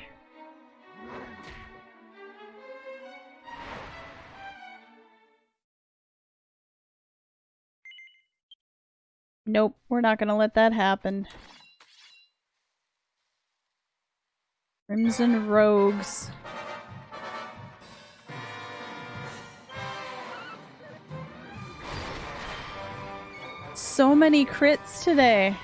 Nope, we're not gonna let that happen. Crimson Rogues. So many crits today.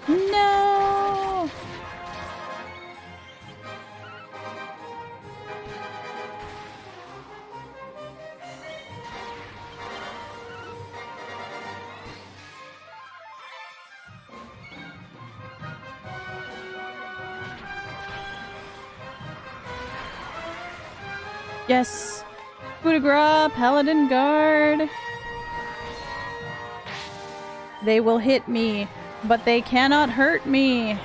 No! Yes! Coup de grace, Paladin Guard! They will hit me, but they cannot hurt me!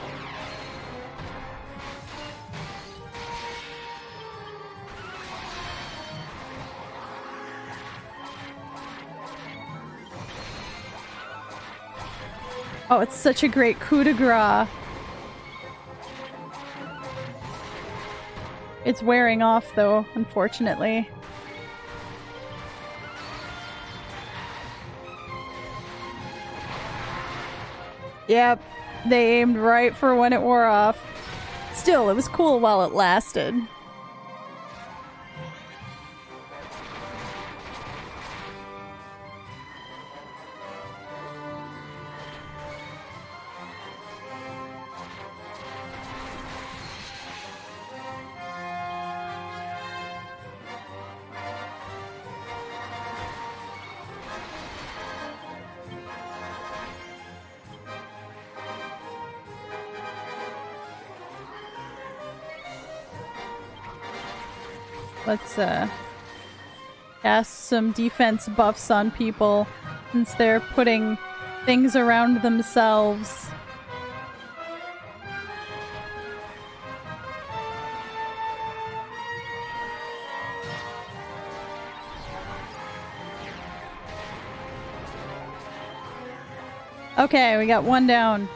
Oh, it's such a great coup de grace. It's wearing off, though, unfortunately. Yep, they aimed right for when it wore off. Still, it was cool while it lasted. Let's cast some defense buffs on people since they're putting things around themselves. Okay, we got one down.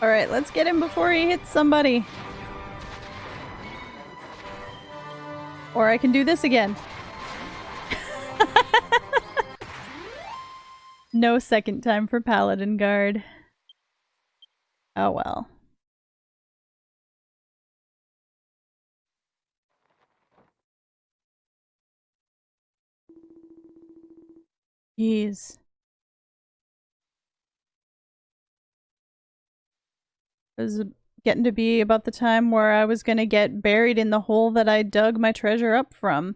Alright, let's get him before he hits somebody. Or I can do this again. No second time for Paladin Guard. Oh well. Jeez. It was getting to be about the time where I was gonna get buried in the hole that I dug my treasure up from.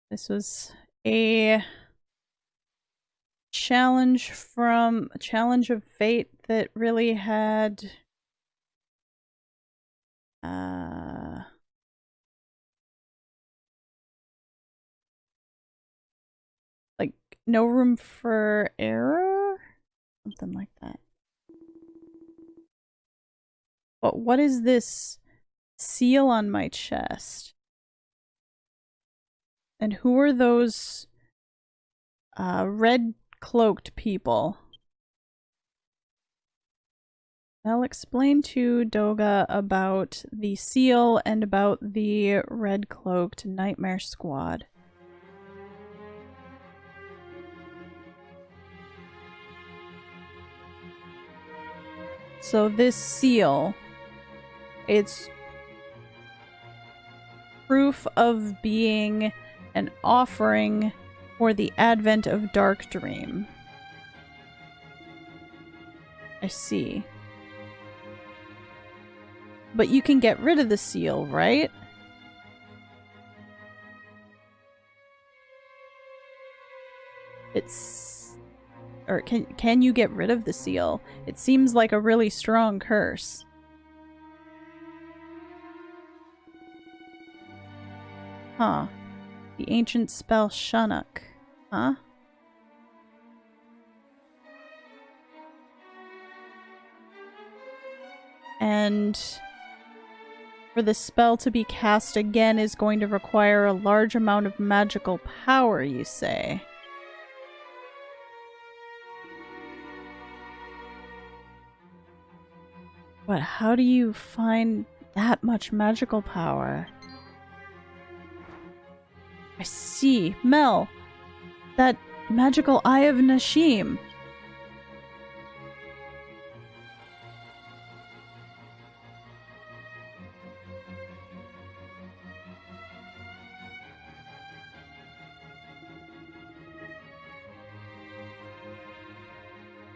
This was a challenge from a challenge of fate that really had like no room for error? Something like that. But what is this seal on my chest? And who are those red cloaked people? I'll explain to Doga about the seal and about the red cloaked nightmare squad. So this seal, it's proof of being an offering for the advent of Dark Dream. I see. But you can get rid of the seal, right? Or can you get rid of the seal? It seems like a really strong curse. Huh. The ancient spell Shanuk. Huh? And for the spell to be cast again is going to require a large amount of magical power, you say? But how do you find that much magical power? I see. Mel! That magical Eye of Nashim!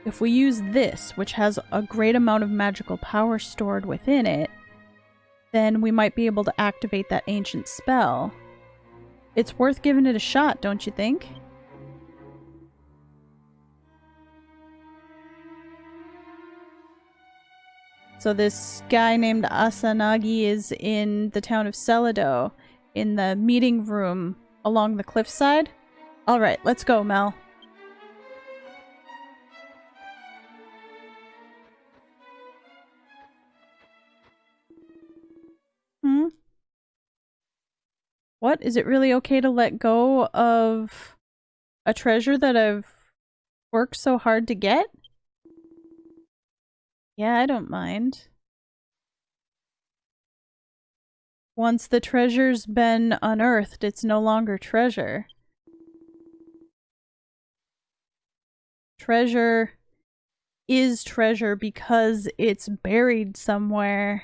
If we use this, which has a great amount of magical power stored within it, then we might be able to activate that ancient spell. It's worth giving it a shot, don't you think? So this guy named Asanagi is in the town of Celido, in the meeting room along the cliffside. Alright, let's go, Mel. What? Is it really okay to let go of a treasure that I've worked so hard to get? Yeah, I don't mind. Once the treasure's been unearthed, it's no longer treasure. Treasure is treasure because it's buried somewhere.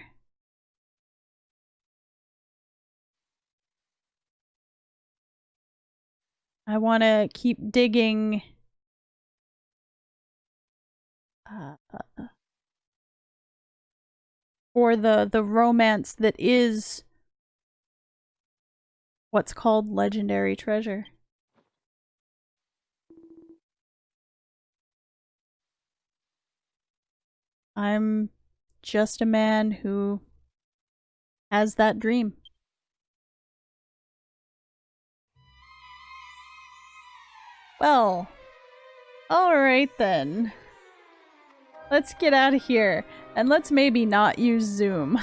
I want to keep digging for the romance that is what's called legendary treasure. I'm just a man who has that dream. Well, alright then. Let's get out of here, and let's maybe not use Zoom.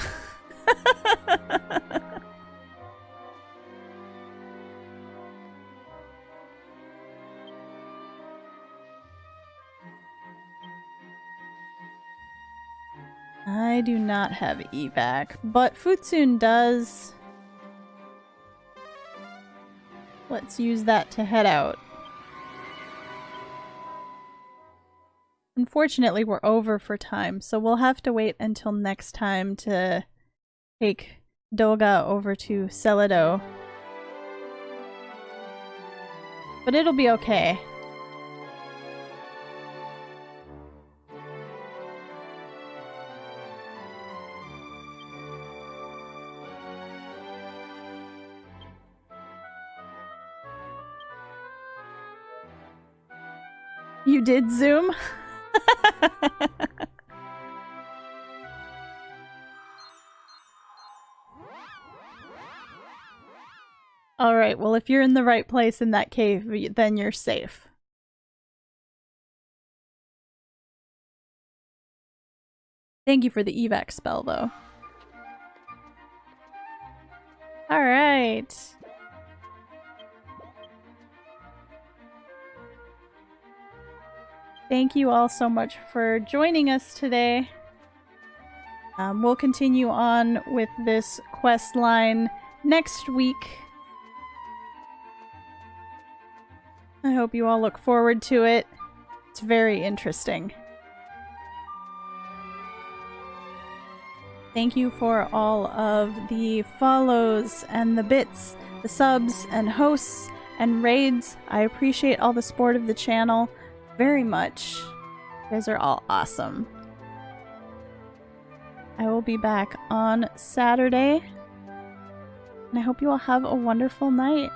I do not have evac, but Futsun does. Let's use that to head out. Unfortunately, we're over for time, so we'll have to wait until next time to take Doga over to Celido. But it'll be okay. You did Zoom? Alright, well if you're in the right place in that cave, then you're safe. Thank you for the evac spell, though. Alright. Thank you all so much for joining us today. We'll continue on with this quest line next week. I hope you all look forward to it. It's very interesting. Thank you for all of the follows and the bits, the subs and hosts and raids. I appreciate all the support of the channel very much. You guys are all awesome. I will be back on Saturday. And I hope you all have a wonderful night.